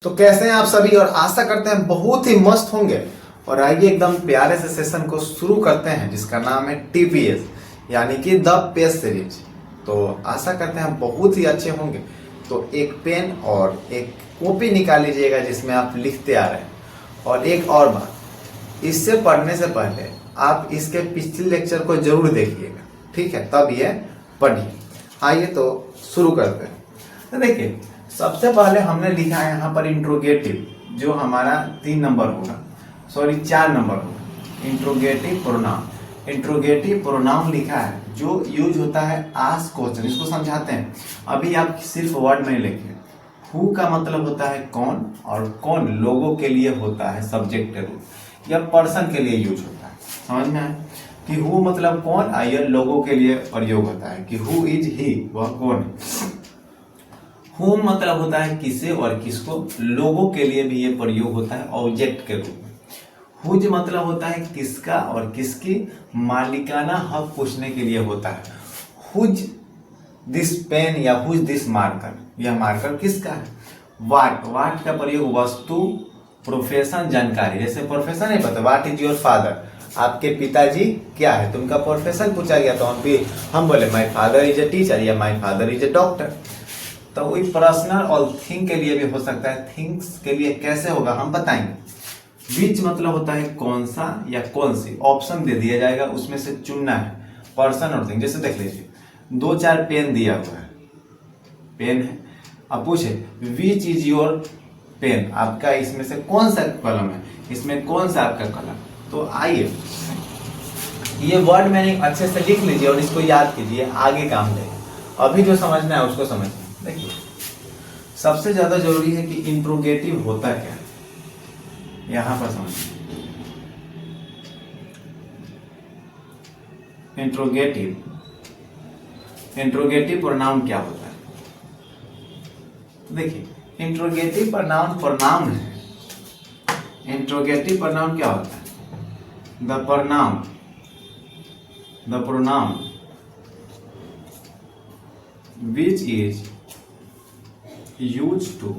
तो कैसे हैं आप सभी, और आशा करते हैं बहुत ही मस्त होंगे। और आइए एकदम प्यारे से सेशन को शुरू करते हैं जिसका नाम है टीपीएस यानी कि द पेज सीरीज। तो आशा करते हैं बहुत ही अच्छे होंगे। तो एक पेन और एक कॉपी निकाल लीजिएगा जिसमें आप लिखते आ रहे हैं। और एक और बात, इससे पढ़ने से पहले आप इसके पिछले लेक्चर को जरूर देखिएगा, ठीक है, तब ये पढ़िए। आइए तो शुरू करते हैं। तो देखिए, सबसे पहले हमने लिखा है यहाँ पर इंट्रोगेटिव, जो हमारा 3 नंबर होगा, सॉरी 4 नंबर होगा। इंट्रोगेटिव प्रोनाउन, इंट्रोगेटिव प्रोनाउन लिखा है जो यूज होता है आस्क क्वेश्चन। इसको समझाते हैं। अभी आप सिर्फ वर्ड नहीं लिखे। हु का मतलब होता है कौन, और कौन लोगों के लिए होता है सब्जेक्ट के रूप, या पर्सन के लिए यूज होता है। समझ में आए कि हु मतलब कौन, यह लोगों के लिए प्रयोग होता है कि हु इज ही, वह कौन है। हुम मतलब होता है किसे और किसको, लोगों के लिए भी ये प्रयोग होता है ऑब्जेक्ट के रूप में। हुज मतलब होता है किसका और किसकी, मालिकाना हक पूछने के लिए होता है। हुज दिस पेन या हुज दिस मार्कर, यह मार्कर किसका है। वाट, वाट का प्रयोग वस्तु, प्रोफेशन, जानकारी। जैसे प्रोफेशन नहीं पता, वाट इज योर फादर, आपके पिताजी क्या है, तो उनका प्रोफेशन पूछा गया तो हम बोले my father is a teacher या my father is a doctor. तो वही पर्सनल और थिंग के लिए भी हो सकता है। थिंग्स के लिए कैसे होगा हम बताएंगे। विच मतलब होता है कौन सा या कौन सी, ऑप्शन दे दिया जाएगा, उसमें से चुनना है पर्सन और थिंग। जैसे देख लीजिए 2-4 पेन दिया हुआ है, पेन है, अब पूछे विच इज योर पेन, आपका इसमें से कौन सा कलम है, इसमें कौन सा आपका कलम। तो आइए ये वर्ड मैंने अच्छे से लिख लीजिए और इसको याद कीजिए, आगे काम देगा। अभी जो समझना है उसको समझिए। देखिए, सबसे ज्यादा जरूरी है कि इंट्रोगेटिव होता क्या है, यहां पर समझिए। इंट्रोगेटिव, इंट्रोगेटिव प्रोनाउन क्या होता है। देखिए, इंट्रोगेटिव प्रोनाउन प्रोनाउन है। इंट्रोगेटिव प्रोनाउन क्या होता है, the pronoun, the pronoun which is used to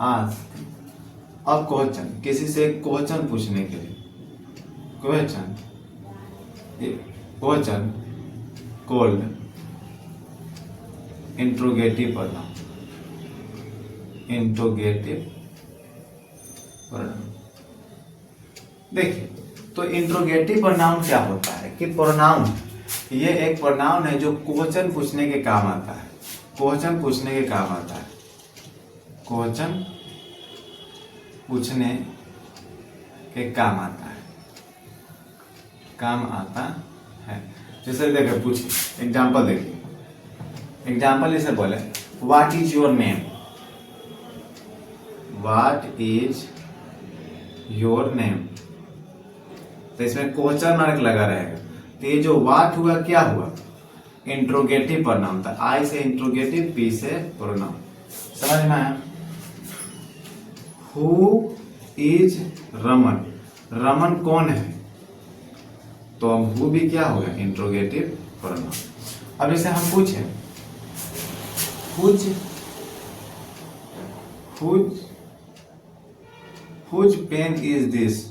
ask a question, किसी से क्वेश्चन पूछने के लिए, question, question called interrogative pronoun, interrogative pronoun. देखिए, तो इंट्रोगेटिव प्रोनाउन क्या होता है कि प्रोनाउन, ये एक प्रोनाउन है जो क्वेश्चन पूछने के काम आता है, क्वेश्चन पूछने के काम आता है, क्वेश्चन पूछने के काम आता है, काम आता है। जैसे देखिए, पूछिए, एग्जांपल देखिए, एग्जांपल इसे बोले what is your name, what is your name, तो इसमें क्वेश्चन मार्क लगा रहेगा। तो ये जो व्हाट हुआ क्या हुआ, इंट्रोगेटिव प्रोनाउन था। आई से इंट्रोगेटिव, पी से प्रोनाउन। समझ में आया। हु इज रमन, रमन कौन है, तो अब हु भी क्या हो गया, इंट्रोगेटिव प्रोनाउन। अब इसे हम पूछे whose, whose, whose pen is this,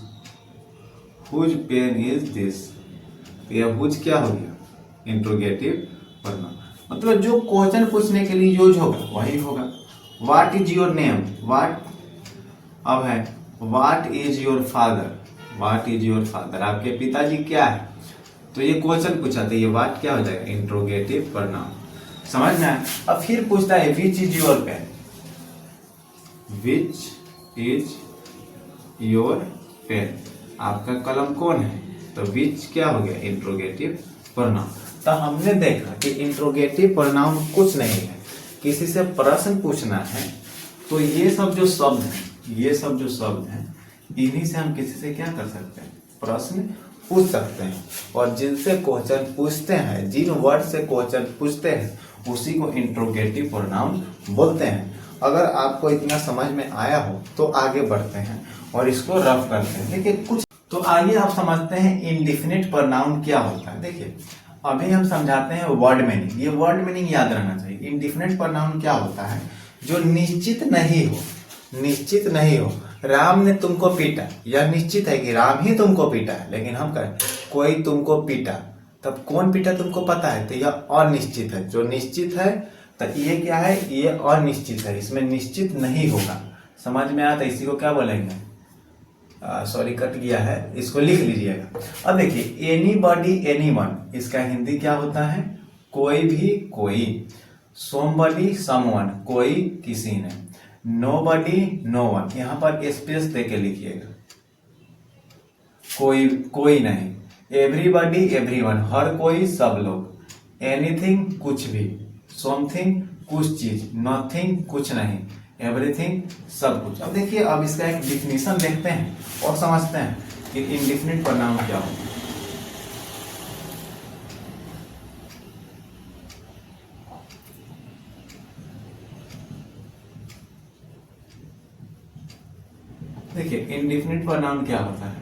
whose pen is this, यह हुज क्या हो गया, इंट्रोगेटिव प्रोनाउन। मतलब जो क्वेश्चन पूछने के लिए यूज होगा वही होगा। What is your name, what, अब है what is your father, what is your father, आपके पिताजी क्या है, तो ये क्वेश्चन पूछा तो ये व्हाट क्या हो जाएगा, इंट्रोगेटिव प्रोनाउन। समझ में आया। अब फिर पूछता है which is your pen, which is your pen, आपका कलम कौन है, तो विच क्या हो गया, इंट्रोगेटिव प्रोनाउन। तो हमने देखा कि इंट्रोगेटिव प्रोनाउन कुछ नहीं है, किसी से प्रश्न पूछना है तो ये सब जो शब्द हैं, ये सब जो शब्द हैं, इन्हीं से हम किसी से क्या कर सकते हैं, प्रश्न पूछ सकते हैं। और जिनसे क्वेश्चन पूछते हैं, जिन वर्ड से क्वेश्चन पूछते हैं, उसी को इंट्रोगेटिव प्रोनाउन बोलते हैं। अगर आपको इतना समझ में आया हो तो आगे बढ़ते हैं और इसको रफ करते हैं। देखिए कुछ, तो आइए आप समझते हैं इंडिफिनिट प्रोनाउन क्या होता है। देखिए, अभी हम समझाते हैं वर्ड मीनिंग। ये वर्ड मीनिंग याद रहना चाहिए। इंडिफिनिट प्रोनाउन क्या होता है, जो निश्चित नहीं हो, निश्चित नहीं हो। राम ने तुमको पीटा, यह निश्चित है कि राम ही तुमको पीटा है, लेकिन हम कहें कोई तुमको पीटा, तब कौन पीटा तुमको पता है, तो यह अनिश्चित है। जो निश्चित है तो ये क्या है, ये अनिश्चित है, इसमें निश्चित नहीं होगा। समझ में आया? तो इसी को क्या बोलेंगे, सॉरी कट गया है, इसको लिख लीजिएगा। अब देखिए एनीबॉडी एनीवन, इसका हिंदी क्या होता है, कोई भी कोई। समबडी समवन, कोई किसी ने। नोबडी नो वन, यहां पर स्पेस देके लिखिएगा, कोई कोई नहीं। एवरीबॉडी एवरीवन, हर कोई सब लोग। एनीथिंग कुछ भी। समथिंग कुछ चीज। नथिंग कुछ नहीं। एवरीथिंग सब कुछ। अब देखिए, अब इसका एक डिफिनीशन देखते हैं और समझते हैं कि इंडेफिनिट प्रोनाउन क्या होता है। देखिए इंडेफिनिट प्रोनाउन क्या होता है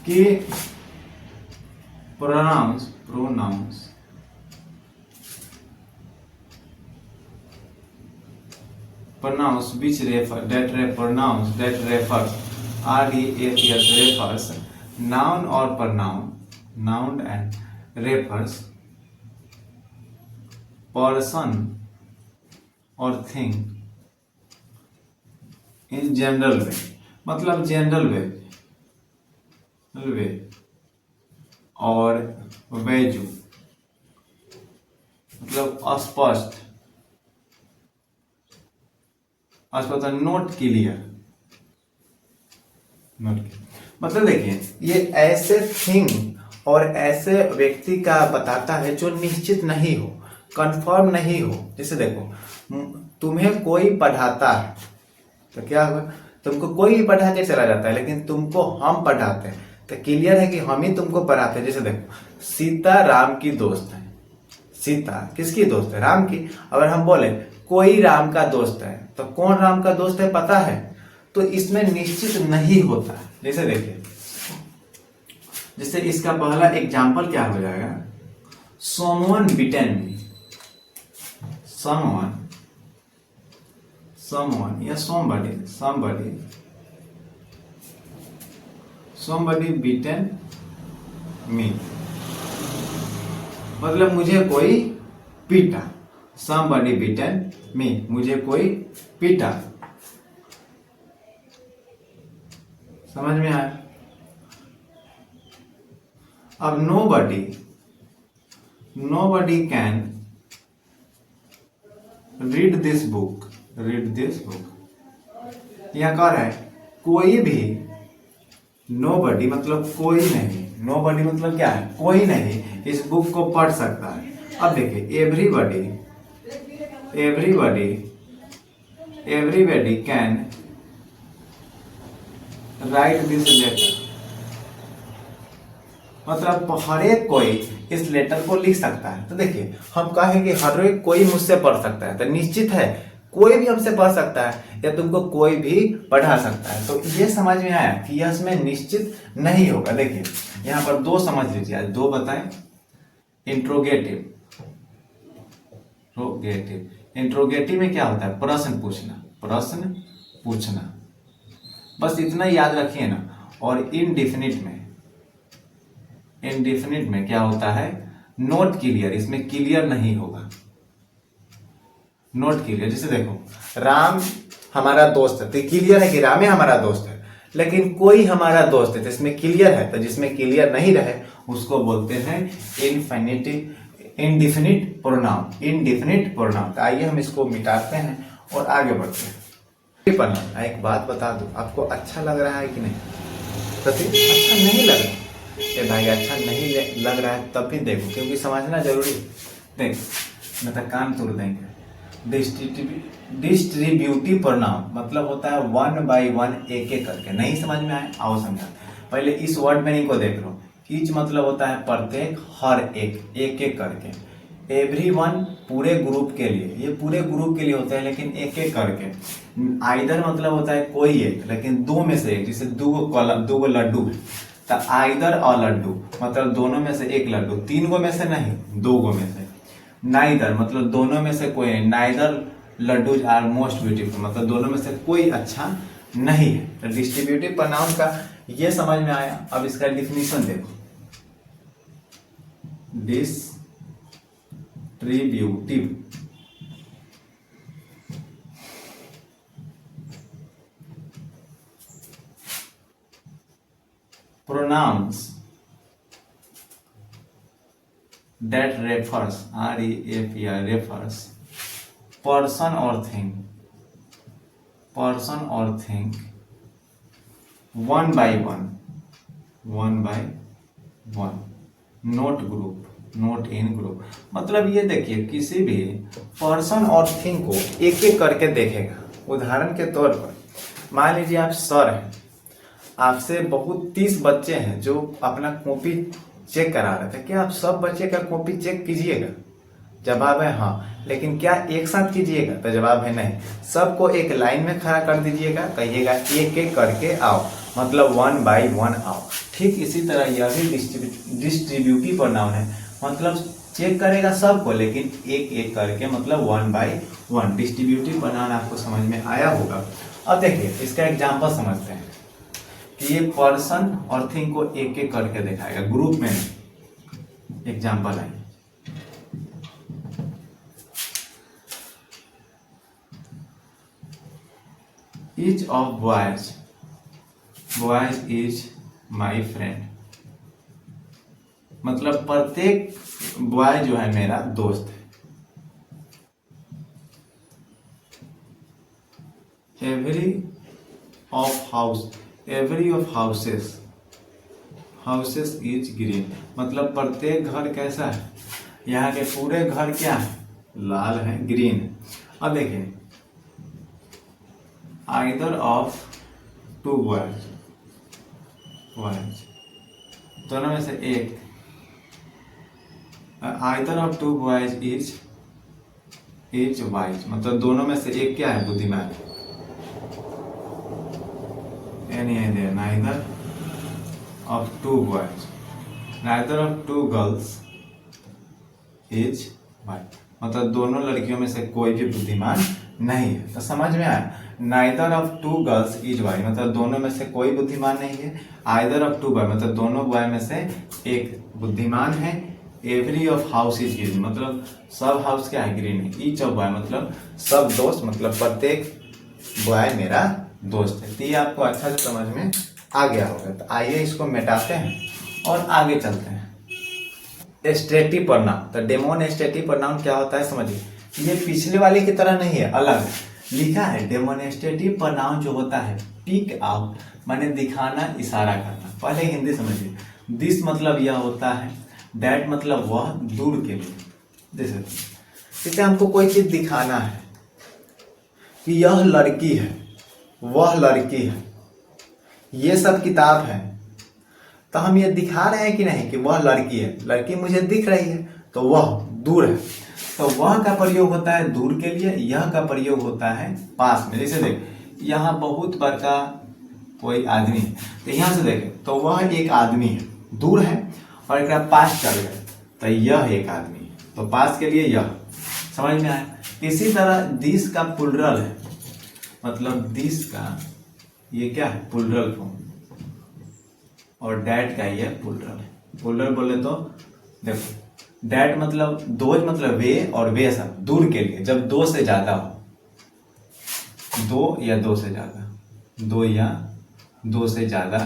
कि pronounce which pronouns that refers refers noun or noun and refers person or thing in general way, मतलब जनरल वे और वैजू, मतलब स्पष्ट नोट क्लियर। मतलब देखिए ये ऐसे थिंग और ऐसे व्यक्ति का बताता है जो निश्चित नहीं हो, कंफर्म नहीं हो। जैसे देखो तुम्हें कोई पढ़ाता है तो क्या होगा, तुमको कोई भी पढ़ा के चला जाता है, लेकिन तुमको हम पढ़ाते हैं तो क्लियर है कि हम ही तुमको पढ़ाते हैं। जैसे देखो सीता राम की दोस्त है। सीता किसकी दोस्त है, राम की। अगर हम बोले कोई राम का दोस्त है तो कौन राम का दोस्त है पता है, तो इसमें निश्चित नहीं होता है। जैसे देखिए, जैसे इसका पहला एग्जाम्पल क्या हो जाएगा, someone beaten me, someone या somebody beaten me, मतलब मुझे कोई पीटा। somebody beaten me, मुझे कोई पीटा। समझ में आया? अब nobody can read this book, यह कह रहा है कोई भी, nobody मतलब कोई नहीं, nobody मतलब क्या है, कोई नहीं इस बुक को पढ़ सकता है। अब देखिए everybody can write this letter, मतलब हर एक कोई इस लेटर को लिख सकता है। तो देखिए हम कहें कि हर एक कोई मुझसे पढ़ सकता है, तो निश्चित है कोई भी हमसे पढ़ सकता है या तुमको कोई भी पढ़ा सकता है। तो ये समझ में आया कि यह इसमें निश्चित नहीं होगा। देखिए यहाँ पर दो समझ लीजिए, दो बताएं। इंट्रोगेटिव में क्या होता है, प्रश्न पूछना, बस इतना याद रखिए ना। और इनडिफिनिट में क्या होता है, नोट क्लियर, इसमें क्लियर नहीं होगा, नोट क्लियर। जैसे देखो राम हमारा दोस्त है तो क्लियर है कि राम ही हमारा दोस्त है, लेकिन कोई हमारा दोस्त है तो इसमें क्लियर है। तो जिसमें क्लियर नहीं रहे उसको बोलते हैं इनडिफिनिट प्रोनाउन। तो आइए हम इसको मिटाते हैं और आगे बढ़ते हैं। एक बात बता दूं, आपको अच्छा लग रहा है कि नहीं? अच्छा नहीं लग रहा है भाई, अच्छा नहीं लग रहा है तब भी देखो, क्योंकि समझना जरूरी। देख मैं तो कान तोड़ देंगे। डिस्ट्रीब्यूटिव प्रोनाउन मतलब होता है 1 by 1, एक करके। नहीं समझ में आए, आओ समझा। पहले इस वर्ड मीनिंग को देख लो। ईच मतलब होता है प्रत्येक, हर एक करके। एवरीवन पूरे ग्रुप के लिए, ये पूरे ग्रुप के लिए होता है लेकिन एक करके। आइदर मतलब होता है कोई एक, लेकिन दो में से एक, जैसे दो लड्डू है तो आइदर और लड्डू मतलब दोनों में से एक लड्डू, 3 गो में से नहीं, 2 गो में से। नाइदर मतलब दोनों में से कोई नहीं, neither laddoos are most beautiful, मतलब दोनों में से कोई अच्छा नहीं है। तो डिस्ट्रीब्यूटिव प्रोनाउन का ये समझ में आया। अब इसका डिफिनीशन देखो, distributive pronouns that refers refers person or thing one by one note in group. मतलब ये देखिए, किसी भी पर्सन और थिंग को एक एक करके देखेगा। उदाहरण के तौर पर मान लीजिए आप सर हैं, आपसे बहुत 30 बच्चे हैं जो अपना कॉपी चेक करा रहे थे, क्या आप सब बच्चे का कॉपी चेक कीजिएगा? जवाब है हाँ। लेकिन क्या एक साथ कीजिएगा? तो जवाब है नहीं। सबको एक लाइन में खड़ा कर दीजिएगा, कहिएगा एक एक करके आओ, मतलब 1 बाय 1 आओ। ठीक इसी तरह यह भी डिस्ट्रीब्यूटिव प्रोनाउन है, मतलब चेक करेगा सबको लेकिन एक एक करके, मतलब 1 बाय 1। डिस्ट्रीब्यूटिव प्रोनाउन आपको समझ में आया होगा। अब देखिए इसका एग्जाम्पल समझते हैं कि ये पर्सन और थिंग को एक एक करके दिखाएगा, ग्रुप में। एग्जाम्पल है, each of boys is my friend, मतलब प्रत्येक बॉय जो है मेरा दोस्त है। every of houses is green, मतलब प्रत्येक घर कैसा है? यहाँ के पूरे घर क्या है? लाल है, ग्रीन है। अब देखिए, either of two boys दोनों में से एक, either of two boys is wise, मतलब दोनों में से एक क्या है? बुद्धिमान। neither of two boys, neither of two girls is wise, मतलब दोनों लड़कियों में से कोई भी बुद्धिमान नहीं है। तो समझ में आया? Neither of two girls is boy, मतलब दोनों में से कोई बुद्धिमान नहीं है। आइदर ऑफ टू बॉय, मतलब दोनों बॉय में से एक बुद्धिमान है। Every of house is green, मतलब सब हाउस क्या है? ग्रीन है। ईच ऑफ बॉय, मतलब सब दोस्त, मतलब प्रत्येक बॉय मेरा दोस्त है। तो ये आपको अच्छा से समझ में आ गया होगा। तो आइए इसको मिटाते हैं और आगे चलते हैं। एस्ट्रेटिव प्रोनाउन, तो डेमोन्स्ट्रेटिव प्रोनाउन क्या होता है समझिए। ये पिछले वाले की तरह नहीं है, अलग है। लिखा है डेमोन्स्ट्रेटिव प्रोनाउन जो होता है पिक आउट, माने दिखाना, इशारा करना। पहले हिंदी समझिए। दिस मतलब यह होता है, दैट मतलब वह, दूर के लिए। जैसे हमको कोई चीज दिखाना है कि यह लड़की है, वह लड़की है, ये सब किताब है, तो हम ये दिखा रहे हैं कि नहीं कि वह लड़की है। लड़की मुझे दिख रही है, तो वह दूर है। तो वह का प्रयोग होता है दूर के लिए, यह का प्रयोग होता है पास में। जैसे देख, यहाँ बहुत बड़का कोई आदमी है, तो यहाँ से देखे तो वह एक आदमी है, दूर है, और एक पास चल गए तो यह एक आदमी है, तो पास के लिए यह। समझ में आया? इसी तरह दिस का प्लुरल है, मतलब दिस का ये क्या है? प्लुरल फॉर्म, और डैट का ये प्लुरल है। प्लुरल बोले तो देखो, डैट मतलब दोज, मतलब वे, और वे सब दूर के लिए, जब दो से ज्यादा हो, दो या दो से ज्यादा, दो या दो से ज्यादा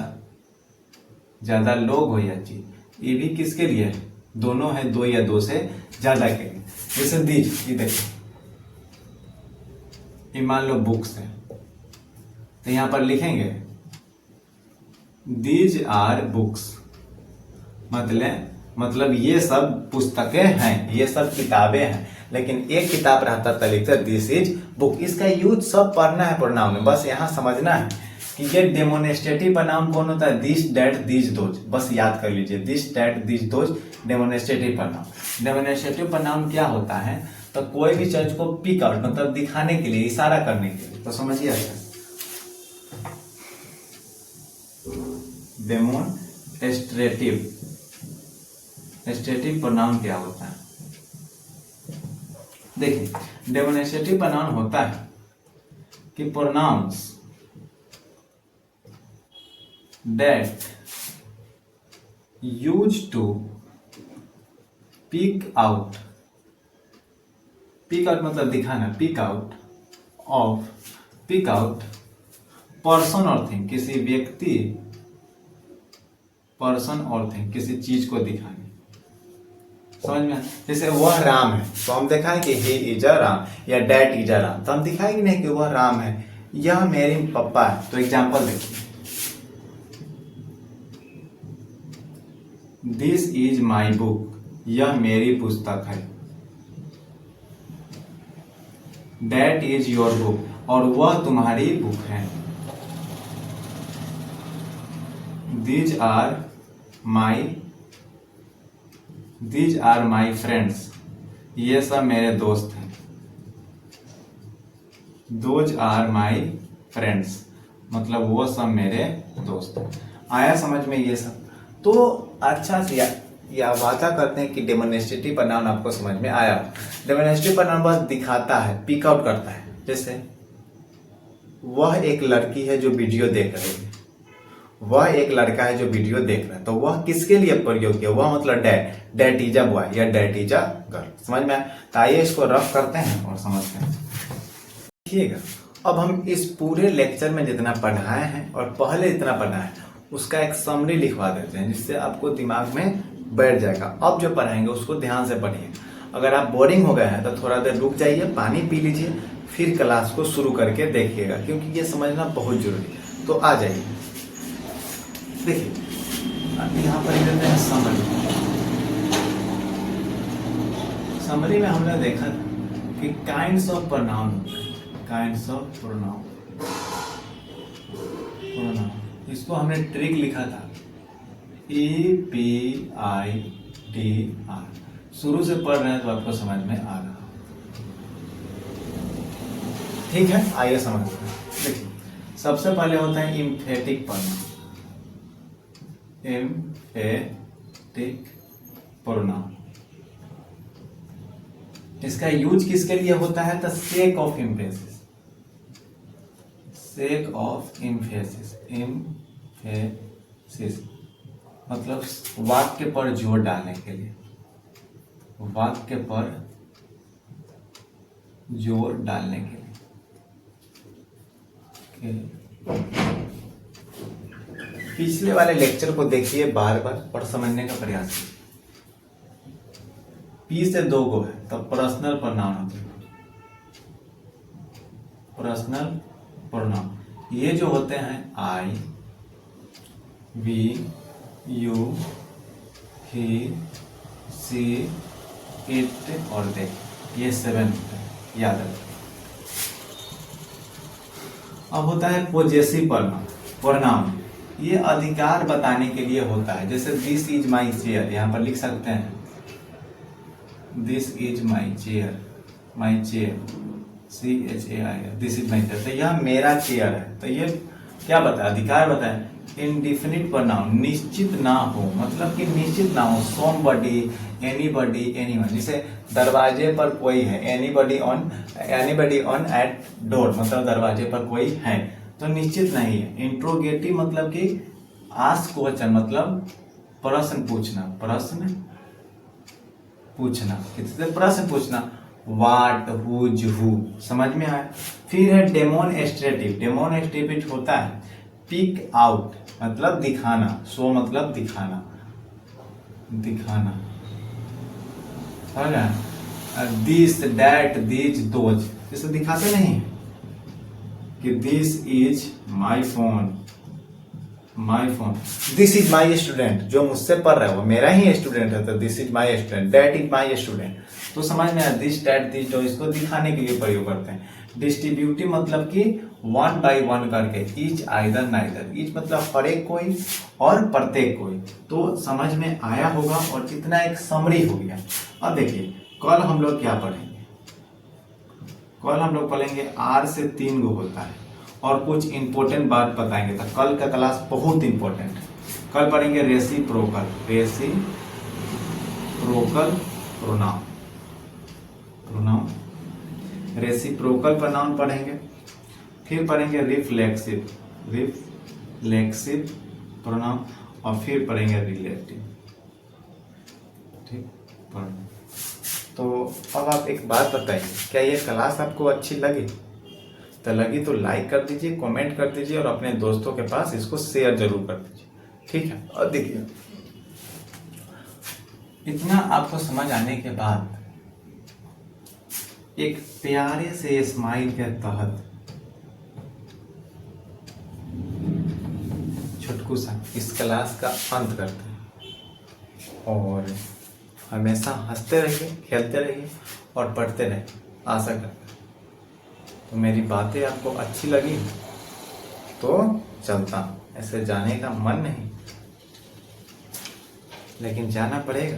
लोग हो या चीज। ये भी किसके लिए है? दोनों है, दो या दो से ज्यादा के लिए। जैसे दीज, ये देखो, ये मान लो बुक्स है, तो यहां पर लिखेंगे दीज आर बुक्स, मतलब ये सब पुस्तकें हैं, ये सब किताबें हैं। लेकिन एक किताब रहता तो लिखता दिस इज बुक। इसका यूज सब पढ़ना है प्रोनाउन में, बस यहाँ समझना है कि ये डेमोन्स्ट्रेटिव प्रोनाउन कौन होता है? This, that, this, those. बस याद कर लीजिए, this, that, this, those demonstrative pronoun. Demonstrative pronoun क्या होता है? तो कोई भी चीज को पिक आउट, मतलब दिखाने के लिए, इशारा करने के लिए। तो समझिए अच्छा, डेमोन्स्ट्रेटिव प्रोनाउन क्या होता है? देखिए डेमोनेस्ट्रेटिव प्रोनाउन होता है कि pronouns that use to pick out मतलब दिखाना, पिक आउट पर्सन और थिंग, किसी व्यक्ति, पर्सन और थिंग, किसी चीज को दिखाने। समझ में? जैसे वह राम है तो हम दिखाएं कि ही इज अ राम, या डैट इज अ राम, तो हम दिखाएंगे नहीं कि वह राम है। यह मेरे पापा है, तो एग्जाम्पल देखिए, दिस इज माई बुक, यह मेरी पुस्तक है। दैट इज योर बुक, और वह तुम्हारी बुक है। दीज आर माई फ्रेंड्स, ये सब मेरे दोस्त हैं। दोज आर माई फ्रेंड्स, मतलब वो सब मेरे दोस्त हैं। आया समझ में ये सब? तो अच्छा से या वादा करते हैं कि डेमोनेस्ट्रेटिव प्रोनाउन आपको समझ में आया। डेमोनेस्ट्रेटिव प्रोनाउन बस दिखाता है, पिक आउट करता है। जैसे वह एक लड़की है जो वीडियो देख रही है, वह एक लड़का है जो वीडियो देख रहा है, तो वह किसके लिए प्रयोग किया? वह मतलब डैट इज अ बॉय या डैट इज अ गर्ल। समझ में? तो आइए इसको रफ करते हैं और समझते हैं। देखिएगा, अब हम इस पूरे लेक्चर में जितना पढ़ाए हैं और पहले जितना पढ़ाए हैं उसका एक समरी लिखवा देते हैं, जिससे आपको दिमाग में बैठ जाएगा। अब जो पढ़ाएंगे उसको ध्यान से पढ़िए। अगर आप बोरिंग हो गए हैं तो थोड़ा देर रुक जाइए, पानी पी लीजिए, फिर क्लास को शुरू करके देखिएगा, क्योंकि ये समझना बहुत जरूरी है। तो आ जाइए, देखिए यहाँ पर देते हैं समरी में हमने देखा कि काइंड्स ऑफ प्रोनाउन, इसको हमने ट्रिक लिखा था EPITR। शुरू से पढ़ रहे हैं तो आपको समझ में आ रहा। ठीक है, आइए समझते हैं। देखिए सबसे पहले होता है इम्फेटिक प्रोनाउन। इसका यूज किसके लिए होता है? तो सेक ऑफ एम्फेसिस, मतलब वाक्य पर जोर डालने के लिए, वाक्य पर जोर डालने के लिए। पिछले वाले लेक्चर को देखिए बार बार और समझने का प्रयास कीजिए। पी से दो गो है तो पर्सनल प्रोनाउन होते हैं। पर्सनल प्रोनाउन ये जो होते हैं I, we, you, he, she, it और दे, ये 7 होते हैं, याद रखिए। अब होता है पोजेसिव प्रोनाउन, ये अधिकार बताने के लिए होता है। जैसे दिस इज माई चेयर, यहां पर लिख सकते हैं this is my chair, CHAIR, this is my chair, तो यह मेरा चेयर है। तो ये क्या बताया? अधिकार बताया। इनडिफिनिट प्रोनाउन, निश्चित ना हो, मतलब कि निश्चित ना हो। Somebody, anybody, anyone. जैसे दरवाजे पर कोई है, एनीबडी ऑन एट डोर, मतलब दरवाजे पर कोई है, तो निश्चित नहीं है। इंट्रोगेटिव मतलब कि आस्क क्वेश्चन, मतलब प्रश्न पूछना, प्रश्न पूछना। वाट, हुज, हु, समझ में आया? फिर है डेमोनेस्ट्रेटिव होता है पिक आउट, मतलब दिखाना। शो मतलब दिखाना। दिस, दैट, दीज, दोज, इसे दिखाते नहीं कि this is my phone, this is my student, जो मुझसे पढ़ रहा है वो मेरा ही स्टूडेंट है, तो this is my student. That is my student, तो समझ में आया? दिस, दैट, दिस, जो, इसको दिखाने के लिए प्रयोग करते हैं। डिस्ट्रीब्यूटिव मतलब कि 1 by 1 करके, ईच, आइदर, नाइदर। ईच मतलब हर एक कोई और प्रत्येक कोई। तो समझ में आया होगा और कितना एक समरी हो गया। अब देखिए कल हम लोग क्या पढ़ेंगे? कल हम लोग पढ़ेंगे R से 3 गो होता है और कुछ इंपॉर्टेंट बात बताएंगे। तो कल का क्लास बहुत इंपॉर्टेंट है। कल पढ़ेंगे रेसिप्रोकल प्रोनाउन। रेसिप्रोकल प्रोनाउन पढ़ेंगे, फिर पढ़ेंगे रिफ्लेक्सिव प्रोनाउन, और फिर पढ़ेंगे रिलेटिव। ठीक, पढ़ना। तो अब आप एक बात बताइए, क्या ये क्लास आपको अच्छी लगी? तो लगी तो लाइक कर दीजिए, कमेंट कर दीजिए और अपने दोस्तों के पास इसको शेयर जरूर कर दीजिए। ठीक है, और देखिए इतना आपको समझ आने के बाद एक प्यारे से स्माइल के तहत छुटकू सा इस क्लास का अंत करते हैं, और हमेशा हंसते रहिए, खेलते रहिए और पढ़ते रहिए, आशा करते हैं। तो मेरी बातें आपको अच्छी लगी तो चलता, ऐसे जाने का मन नहीं, लेकिन जाना पड़ेगा।